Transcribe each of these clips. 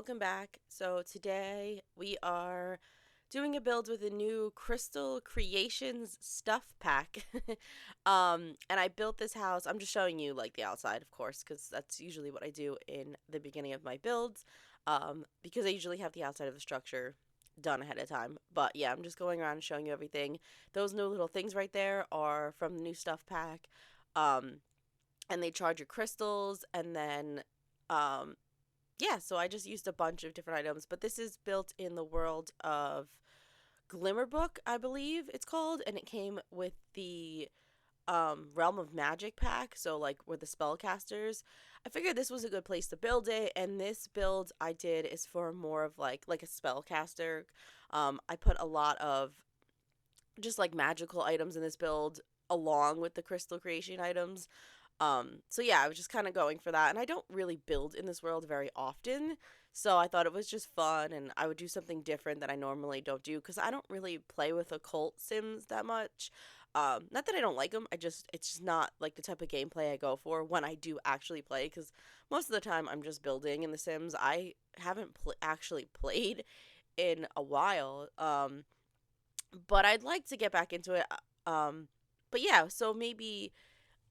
welcome back. So today we are doing a build with a new Crystal Creations stuff pack. And I built this house. I'm just showing you like the outside, of course, because that's usually what I do in the beginning of my builds. Because I usually have the outside of the structure done ahead of time. But yeah, I'm just going around and showing you everything. Those new little things right there are from the new stuff pack. Um, and they charge your crystals, and then um yeah, so I just used a bunch of different items, but this is built in the world of Brook, I believe it's called, and it came with the Realm of Magic pack, so like with the spellcasters. I figured this was a good place to build it, and this build I did is for more of like a spellcaster. I put a lot of just like magical items in this build along with the crystal creation items. So yeah, I was just kind of going for that, and I don't really build in this world very often, so I thought it was just fun, and I would do something different that I normally don't do because I don't really play with occult sims that much. Not that I don't like them, it's just not like the type of gameplay I go for when I do actually play. Because most of the time I'm just building in the Sims. I haven't actually played in a while. But I'd like to get back into it. But yeah, so maybe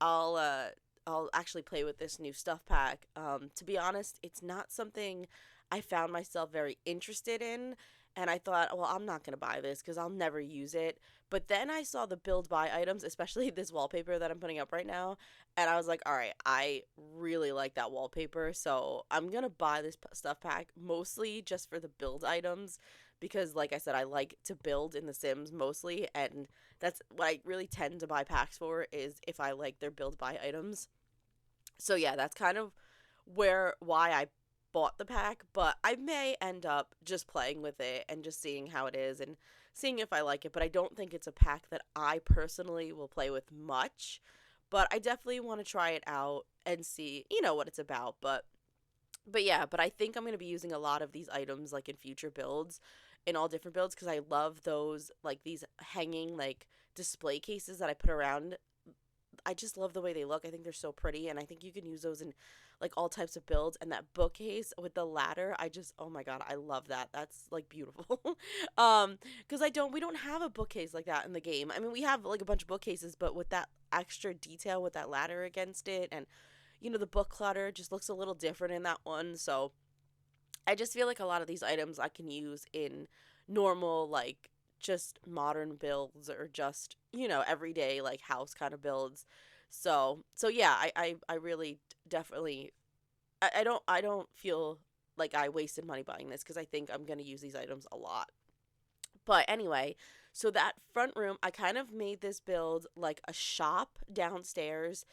I'll uh I'll actually play with this new stuff pack. To be honest, it's not something I found myself very interested in, and I thought, well, I'm not gonna buy this because I'll never use it. But then I saw the build buy items, especially this wallpaper that I'm putting up right now, and I was like, all right, I really like that wallpaper, so I'm gonna buy this stuff pack mostly just for the build items because, like I said, I like to build in The Sims mostly, and that's what I really tend to buy packs for is if I like their build buy items. So yeah, that's kind of why I bought the pack, but I may end up just playing with it and just seeing how it is and seeing if I like it, but I don't think it's a pack that I personally will play with much. But I definitely want to try it out and see, what it's about. But yeah, but I think I'm going to be using a lot of these items like in future builds, in all different builds, because I love those like these hanging like display cases that I put around. I just love the way they look. I think they're so pretty, and I think you can use those in like all types of builds. And that bookcase with the ladder, oh my god, I love that. That's like beautiful. Because we don't have a bookcase like that in the game. I mean, we have like a bunch of bookcases, but with that extra detail with that ladder against it, and the book clutter just looks a little different in that one. So I just feel like a lot of these items I can use in normal, like just modern builds or just, everyday like house kind of builds. So yeah, I really definitely I don't feel like I wasted money buying this because I think I'm gonna use these items a lot. But anyway, so that front room, I kind of made this build like a shop downstairs,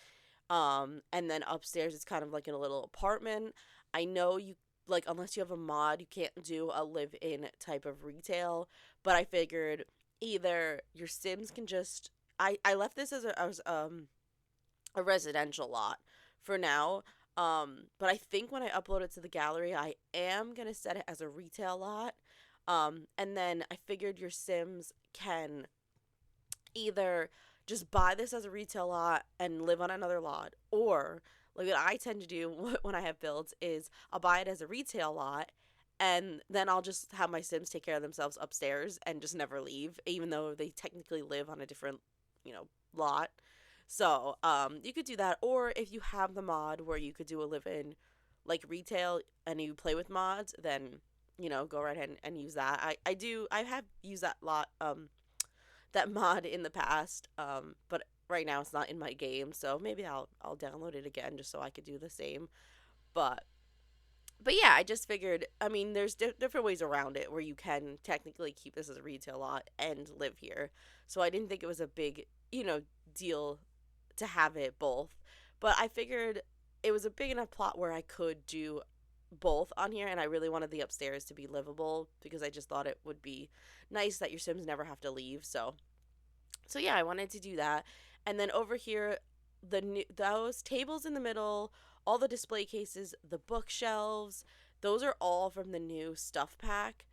and then upstairs it's kind of like in a little apartment. I know you like unless you have a mod, you can't do a live-in type of retail, but I figured either your Sims can just I left this as a residential lot for now. But I think when I upload it to the gallery, I am gonna set it as a retail lot. And then I figured your Sims can either just buy this as a retail lot and live on another lot, or like what I tend to do when I have builds is I'll buy it as a retail lot, and then I'll just have my Sims take care of themselves upstairs and just never leave, even though they technically live on a different, lot. So, you could do that, or if you have the mod where you could do a live-in, like retail, and you play with mods, then go right ahead and use that. I have used that mod in the past, but right now it's not in my game, so maybe I'll download it again just so I could do the same. But but yeah, I just figured. I mean, there's different ways around it where you can technically keep this as a retail lot and live here. So I didn't think it was a big deal to have it both. But I figured it was a big enough plot where I could do both on here, and I really wanted the upstairs to be livable because I just thought it would be nice that your Sims never have to leave. So yeah, I wanted to do that. And then over here, those tables in the middle, all the display cases, the bookshelves, those are all from the new stuff pack.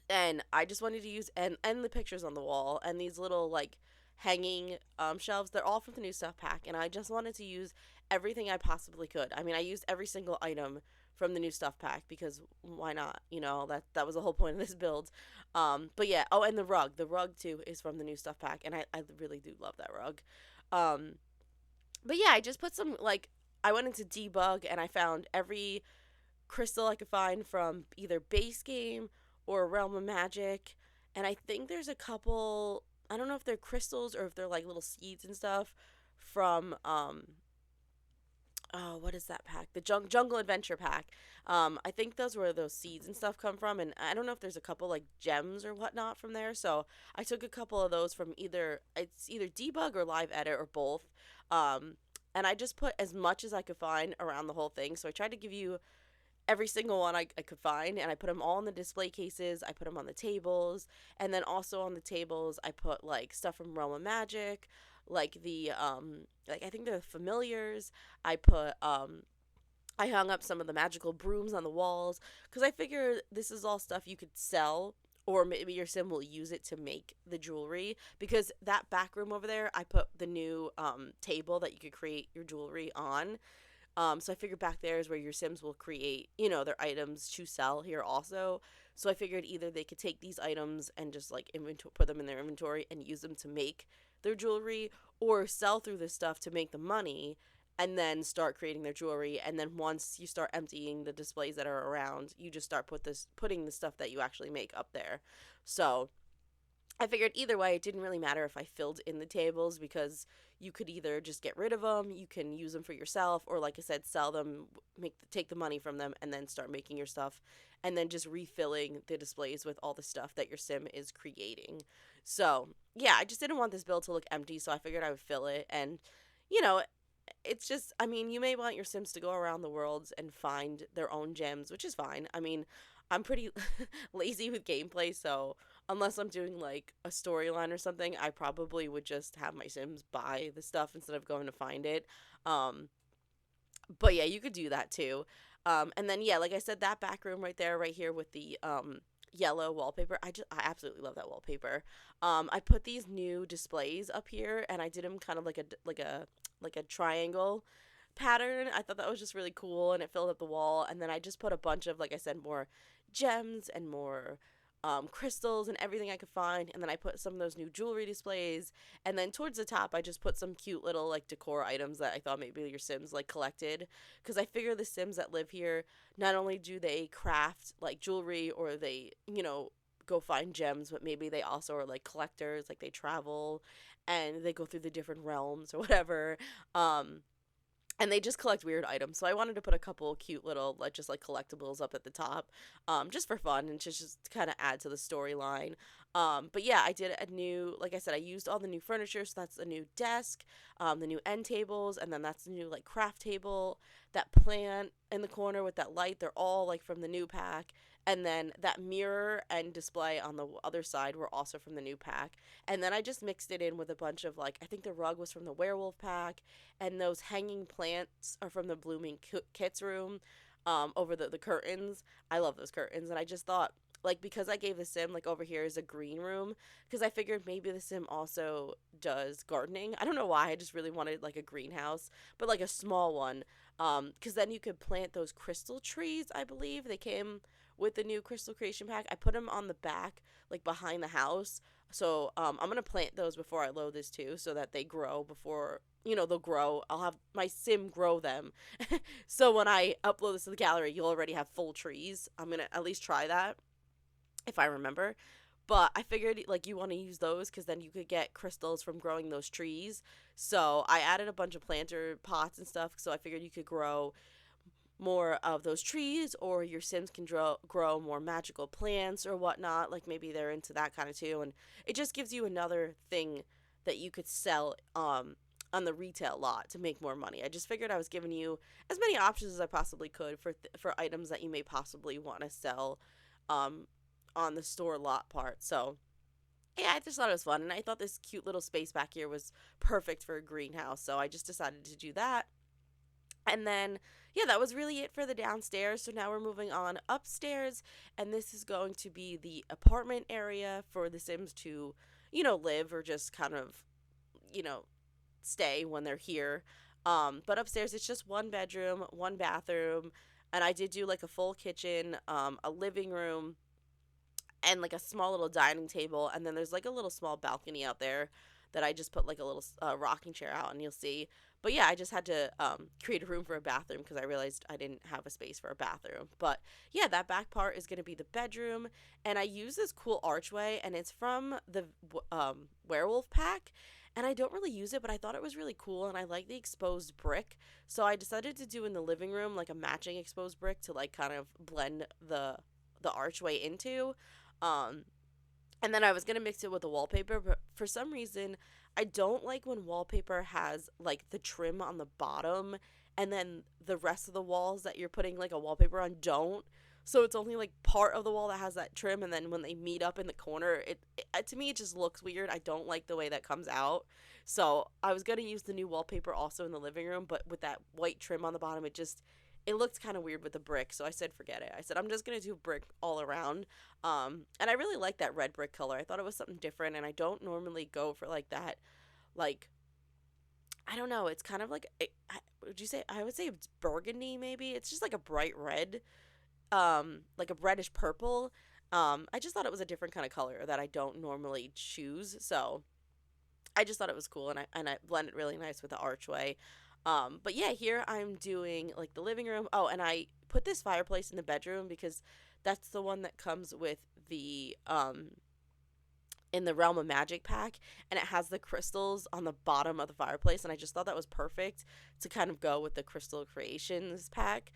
And I just wanted to use and the pictures on the wall and these little like hanging shelves, they're all from the new stuff pack, and I just wanted to use everything I possibly could. I mean, I used every single item from the new stuff pack, because why not? That was the whole point of this build. But yeah, oh, and the rug too is from the new stuff pack, and I really do love that rug. Um, but yeah, I just put some, like, I went into debug and I found every crystal I could find from either base game or Realm of Magic. And I think there's a couple, I don't know if they're crystals or if they're like little seeds and stuff from oh, what is that pack? The Jungle Adventure pack. I think those were those seeds and stuff come from, and I don't know if there's a couple like gems or whatnot from there. So I took a couple of those from either debug or live edit or both. Um, and I just put as much as I could find around the whole thing. So I tried to give you every single one I could find, and I put them all in the display cases. I put them on the tables, and then also on the tables I put like stuff from Realm of Magic, like the like I think they're familiars. I hung up some of the magical brooms on the walls because I figured this is all stuff you could sell, or maybe your sim will use it to make the jewelry, because that back room over there I put the new table that you could create your jewelry on. So I figured back there is where your Sims will create, their items to sell here also. So I figured either they could take these items and just like put them in their inventory and use them to make their jewelry, or sell through this stuff to make the money and then start creating their jewelry. And then once you start emptying the displays that are around, you just start putting the stuff that you actually make up there. So I figured either way, it didn't really matter if I filled in the tables, because you could either just get rid of them, you can use them for yourself, or like I said, sell them, take the money from them, and then start making your stuff, and then just refilling the displays with all the stuff that your sim is creating. So yeah, I just didn't want this build to look empty, so I figured I would fill it. And you know, it's just, I mean, you may want your Sims to go around the worlds and find their own gems, which is fine. I mean, I'm pretty lazy with gameplay, so unless I'm doing like a storyline or something, I probably would just have my Sims buy the stuff instead of going to find it. Um, but yeah, you could do that too. And then yeah, like I said, that back room right there, right here with the yellow wallpaper. I absolutely love that wallpaper. I put these new displays up here, and I did them kind of like a triangle pattern. I thought that was just really cool, and it filled up the wall. And then I just put a bunch of, like I said, more gems and more crystals and everything I could find. And then I put some of those new jewelry displays. And then towards the top, I just put some cute little like decor items that I thought maybe your Sims like collected. Because I figure the Sims that live here, not only do they craft like jewelry, or they, go find gems, but maybe they also are like collectors, like they travel and they go through the different realms or whatever. And they just collect weird items. So I wanted to put a couple cute little, like, just like collectibles up at the top, just for fun and just to kind of add to the storyline. But yeah, I did a new, like I said, I used all the new furniture. So that's a new desk, the new end tables, and then that's the new like craft table, that plant in the corner with that light. They're all like from the new pack. And then that mirror and display on the other side were also from the new pack. And then I just mixed it in with a bunch of, like, I think the rug was from the werewolf pack, and those hanging plants are from the blooming kits room, over the curtains. I love those curtains. And I just thought, like, because I gave the sim, like, over here is a green room, because I figured maybe the sim also does gardening. I don't know why. I just really wanted like a greenhouse, but like a small one. Because then you could plant those crystal trees. I believe they came with the new crystal creation pack. I put them on the back, like behind the house. So I'm gonna plant those before I load this too, so that they grow before, they'll grow. I'll have my sim grow them. So when I upload this to the gallery, you'll already have full trees. I'm gonna at least try that if I remember. But I figured, like, you want to use those because then you could get crystals from growing those trees. So I added a bunch of planter pots and stuff. So I figured you could grow more of those trees, or your Sims can grow more magical plants or whatnot. Like, maybe they're into that kind of too. And it just gives you another thing that you could sell on the retail lot to make more money. I just figured I was giving you as many options as I possibly could for items that you may possibly want to sell on the store lot part. So yeah, I just thought it was fun, and I thought this cute little space back here was perfect for a greenhouse. So I just decided to do that. And then, yeah, that was really it for the downstairs. So now we're moving on upstairs, and this is going to be the apartment area for the Sims to, live, or just kind of, you know, stay when they're here. But upstairs, it's just one bedroom, one bathroom. And I did do like a full kitchen, a living room, and like a small little dining table, and then there's like a little small balcony out there that I just put like a little rocking chair out, and you'll see. But yeah, I just had to create a room for a bathroom because I realized I didn't have a space for a bathroom. But yeah, that back part is going to be the bedroom, and I use this cool archway, and it's from the werewolf pack. And I don't really use it, but I thought it was really cool, and I like the exposed brick. So I decided to do in the living room like a matching exposed brick to like kind of blend the archway into. Um, and then I was gonna mix it with the wallpaper, but for some reason, I don't like when wallpaper has like the trim on the bottom, and then the rest of the walls that you're putting like a wallpaper on don't. So it's only like part of the wall that has that trim, and then when they meet up in the corner, it to me it just looks weird. I don't like the way that comes out. So I was gonna use the new wallpaper also in the living room, but with that white trim on the bottom, it looked kind of weird with the brick. So I said forget it. I said I'm just gonna do brick all around. And I really like that red brick color. I thought it was something different, and I don't normally go for like that. Like, I don't know. It's kind of like, would you say? I would say it's burgundy. Maybe it's just like a bright red, like a reddish purple. I just thought it was a different kind of color that I don't normally choose. So I just thought it was cool, and I blended really nice with the archway. But yeah, here I'm doing like the living room. Oh, and I put this fireplace in the bedroom because that's the one that comes with the in the Realm of Magic pack, and it has the crystals on the bottom of the fireplace, and I just thought that was perfect to kind of go with the Crystal Creations pack.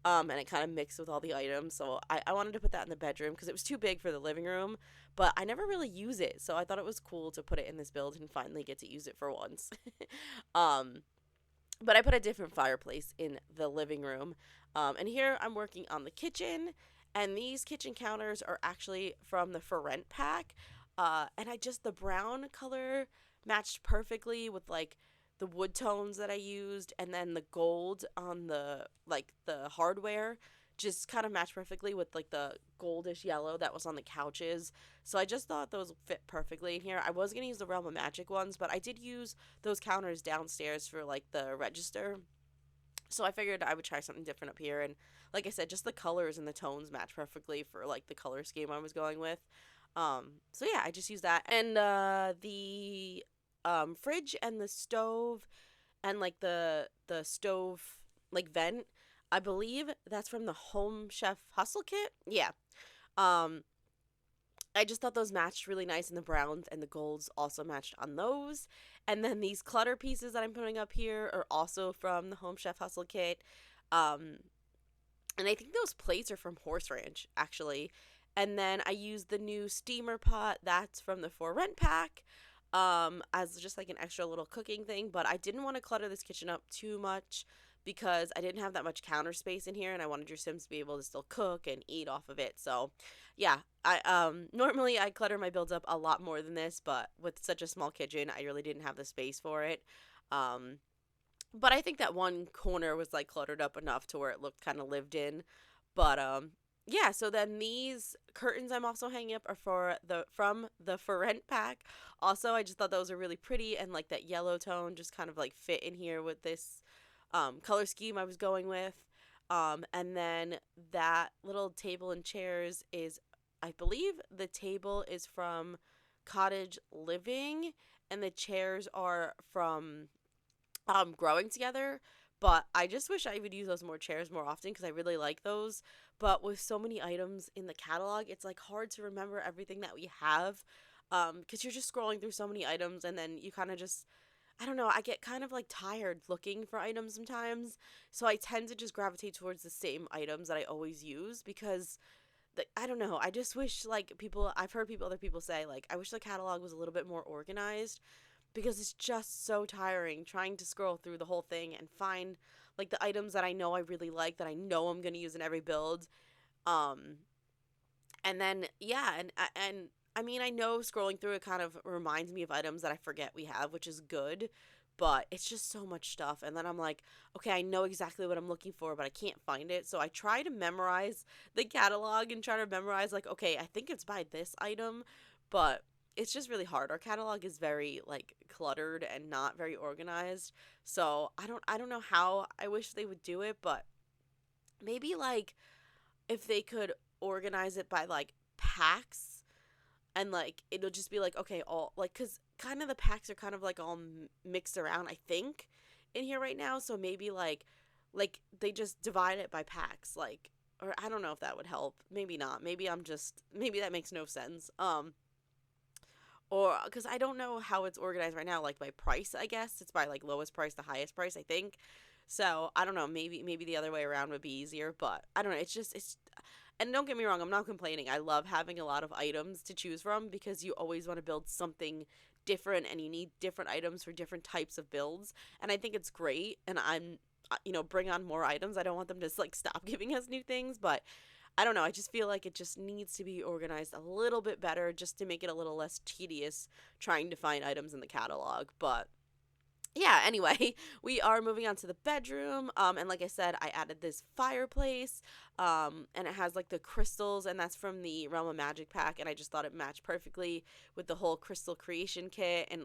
And it kind of mixed with all the items, so I wanted to put that in the bedroom because it was too big for the living room, but I never really use it, so I thought it was cool to put it in this build and finally get to use it for once. um, but I put a different fireplace in the living room. And here I'm working on the kitchen, and these kitchen counters are actually from the For Rent pack. And the brown color matched perfectly with like the wood tones that I used, and then the gold on the hardware just kind of matched perfectly with like the goldish yellow that was on the couches. So I just thought those fit perfectly in here. I was going to use the Realm of Magic ones, but I did use those counters downstairs for like the register. So I figured I would try something different up here, and like I said, just the colors and the tones match perfectly for like the color scheme I was going with. So yeah, I just used that, and the fridge and the stove, and like the stove like vent, I believe that's from the Home Chef Hustle kit. Yeah. Um, I just thought those matched really nice, and the browns and the golds also matched on those. And then these clutter pieces that I'm putting up here are also from the Home Chef Hustle kit. Um, and I think those plates are from Horse Ranch, actually. And then I used the new steamer pot that's from the For Rent pack, as just like an extra little cooking thing. But I didn't want to clutter this kitchen up too much because I didn't have that much counter space in here, and I wanted your Sims to be able to still cook and eat off of it. So, yeah, I normally I clutter my builds up a lot more than this, but with such a small kitchen, I really didn't have the space for it. Um, but I think that one corner was like cluttered up enough to where it looked kind of lived in. But yeah, so then these curtains I'm also hanging up are from the For Rent pack. Also, I just thought those are really pretty, and like that yellow tone just kind of like fit in here with this color scheme I was going with. And then that little table and chairs is, I believe the table is from Cottage Living, and the chairs are from Growing Together. But I just wish I would use those more chairs more often because I really like those. But with so many items in the catalog, it's like hard to remember everything that we have, because you're just scrolling through so many items, and then you kind of just, I don't know, I get kind of like tired looking for items sometimes. So I tend to just gravitate towards the same items that I always use because I don't know, I just wish like I've heard other people say like I wish the catalog was a little bit more organized because it's just so tiring trying to scroll through the whole thing and find like the items that I know I really like, that I know I'm going to use in every build. Um and then yeah, and I mean, I know scrolling through it kind of reminds me of items that I forget we have, which is good, but it's just so much stuff. And then I'm like, okay, I know exactly what I'm looking for, but I can't find it. So I try to memorize the catalog and try to memorize like, okay, I think it's by this item, but it's just really hard. Our catalog is very like cluttered and not very organized. So I don't know how I wish they would do it, but maybe like if they could organize it by like packs, and like it'll just be like, okay, all like, because kind of the packs are kind of like all mixed around, I think, in here right now. So maybe like they just divide it by packs, like, or I don't know if that would help. Maybe not. Maybe I'm just, maybe that makes no sense. Or because I don't know how it's organized right now, like by price. I guess it's by like lowest price to highest price, I think. So I don't know. Maybe the other way around would be easier, but I don't know. It's just it's. And don't get me wrong, I'm not complaining. I love having a lot of items to choose from because you always want to build something different, and you need different items for different types of builds. And I think it's great. And I'm, bring on more items. I don't want them to like stop giving us new things, but I don't know. I just feel like it just needs to be organized a little bit better just to make it a little less tedious trying to find items in the catalog. But yeah, anyway, we are moving on to the bedroom. And like I said, I added this fireplace. And it has like the crystals, and that's from the Realm of Magic pack. And I just thought it matched perfectly with the whole crystal creation kit and,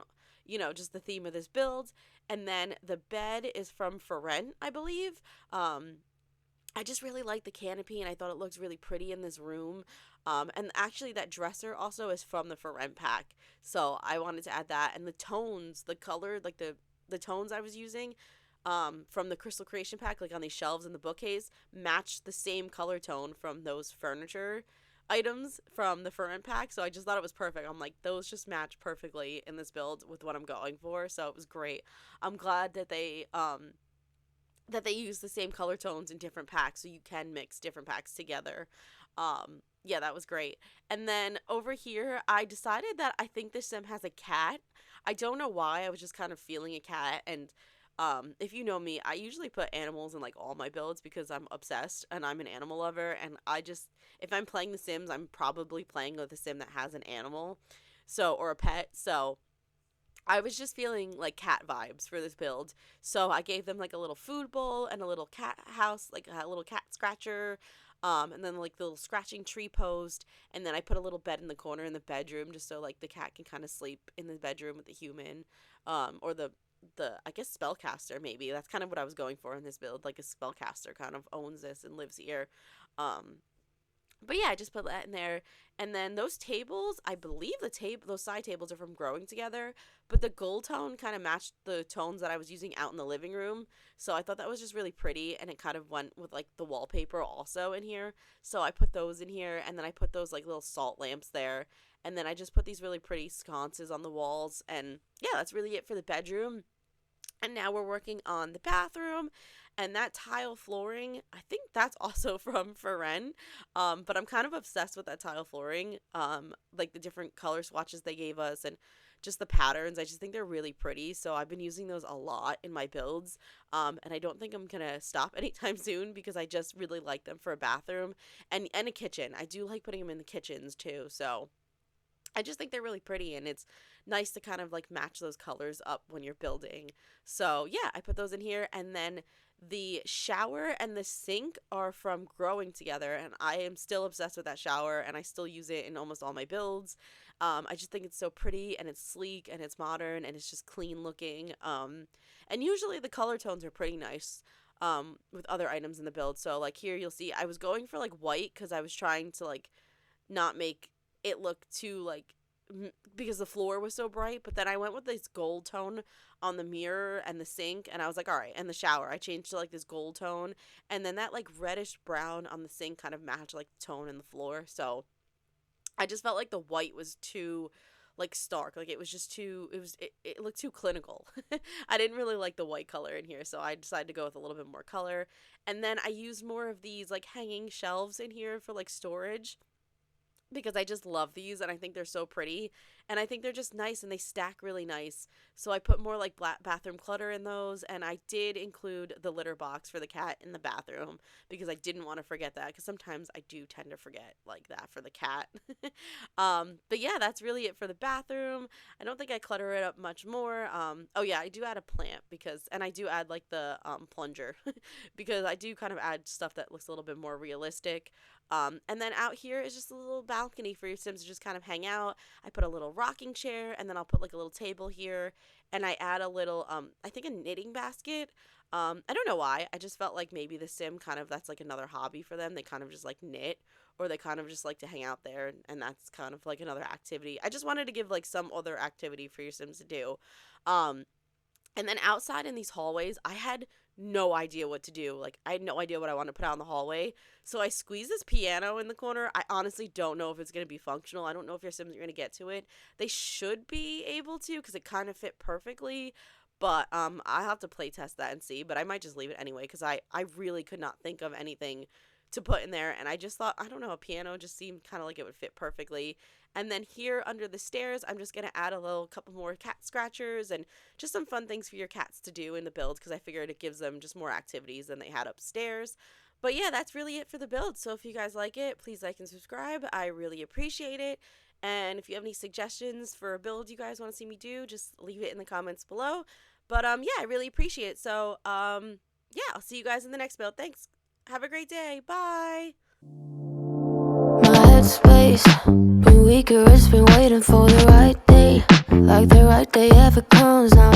just the theme of this build. And then the bed is from For Rent, I believe. I just really like the canopy, and I thought it looks really pretty in this room. And actually, that dresser also is from the For Rent pack, so I wanted to add that. And the tones, the color, like the tones I was using, from the Crystal Creation pack, like on these shelves in the bookcase, matched the same color tone from those furniture items from the For Rent pack. So I just thought it was perfect. I'm like, those just match perfectly in this build with what I'm going for. So it was great. I'm glad that they use the same color tones in different packs, so you can mix different packs together. Yeah, that was great. And then over here, I decided that I think this sim has a cat. I don't know why. I was just kind of feeling a cat. And if you know me, I usually put animals in like all my builds because I'm obsessed and I'm an animal lover. And I just, if I'm playing The Sims, I'm probably playing with a sim that has an animal, so, or a pet. So I was just feeling like cat vibes for this build. So I gave them like a little food bowl and a little cat house, like a little cat scratcher, and then like the little scratching tree post. And then I put a little bed in the corner in the bedroom just so like the cat can kind of sleep in the bedroom with the human, or the I guess spellcaster maybe. That's kind of what I was going for in this build. Like a spellcaster kind of owns this and lives here. Um, but yeah, I just put that in there. And then those tables, I believe those side tables are from Growing Together, but the gold tone kind of matched the tones that I was using out in the living room. So I thought that was just really pretty, and it kind of went with like the wallpaper also in here. So I put those in here, and then I put those like little salt lamps there. And then I just put these really pretty sconces on the walls. And yeah, that's really it for the bedroom. And now we're working on the bathroom, and that tile flooring, I think that's also from Feren. But I'm kind of obsessed with that tile flooring. Like the different color swatches they gave us, and just the patterns. I just think they're really pretty. So I've been using those a lot in my builds. And I don't think I'm gonna stop anytime soon because I just really like them for a bathroom and a kitchen. I do like putting them in the kitchens too. So I just think they're really pretty, and it's nice to kind of like match those colors up when you're building. So, yeah, I put those in here. And then the shower and the sink are from Growing Together, and I am still obsessed with that shower, and I still use it in almost all my builds. I just think it's so pretty, and it's sleek, and it's modern, and it's just clean looking. And usually the color tones are pretty nice. With other items in the build. So, like, here you'll see I was going for like white because I was trying to like not make it look too like because the floor was so bright, but then I went with this gold tone on the mirror and the sink, and I was like, all right. And the shower I changed to like this gold tone, and then that like reddish brown on the sink kind of matched like the tone in the floor. So I just felt like the white was too like stark, like it was just too, it looked too clinical. I didn't really like the white color in here, so I decided to go with a little bit more color. And then I used more of these like hanging shelves in here for like storage because I just love these, and I think they're so pretty, and I think they're just nice, and they stack really nice. So I put more like black bathroom clutter in those, and I did include the litter box for the cat in the bathroom because I didn't want to forget that, because sometimes I do tend to forget like that for the cat. But yeah, that's really it for the bathroom. I don't think I clutter it up much more. Oh yeah, I do add a plant because, and I do add like the plunger because I do kind of add stuff that looks a little bit more realistic. And then out here is just a little balcony for your Sims to just kind of hang out. I put a little rocking chair, and then I'll put like a little table here. and I add a little, I think a knitting basket. I don't know why. I just felt like maybe the sim kind of, that's like another hobby for them. They kind of just like knit, or they kind of just like to hang out there, and that's kind of like another activity. I just wanted to give like some other activity for your sims to do. Um, and then outside in these hallways, I had no idea what to do. Like, I had no idea what I wanted to put out in the hallway. So I squeezed this piano in the corner. I honestly don't know if it's going to be functional. I don't know if your Sims are going to get to it. They should be able to because it kind of fit perfectly. But I'll have to play test that and see. But I might just leave it anyway because I really could not think of anything to put in there. And I just thought, I don't know, a piano just seemed kind of like it would fit perfectly. And then here under the stairs, I'm just going to add a little couple more cat scratchers and just some fun things for your cats to do in the build because I figured it gives them just more activities than they had upstairs. But yeah, that's really it for the build. So if you guys like it, please like and subscribe. I really appreciate it. And if you have any suggestions for a build you guys want to see me do, just leave it in the comments below. But yeah, I really appreciate it. So yeah, I'll see you guys in the next build. Thanks. Have a great day. Bye. My headspace been weaker, it's been waiting for the right day. Like the right day ever comes now.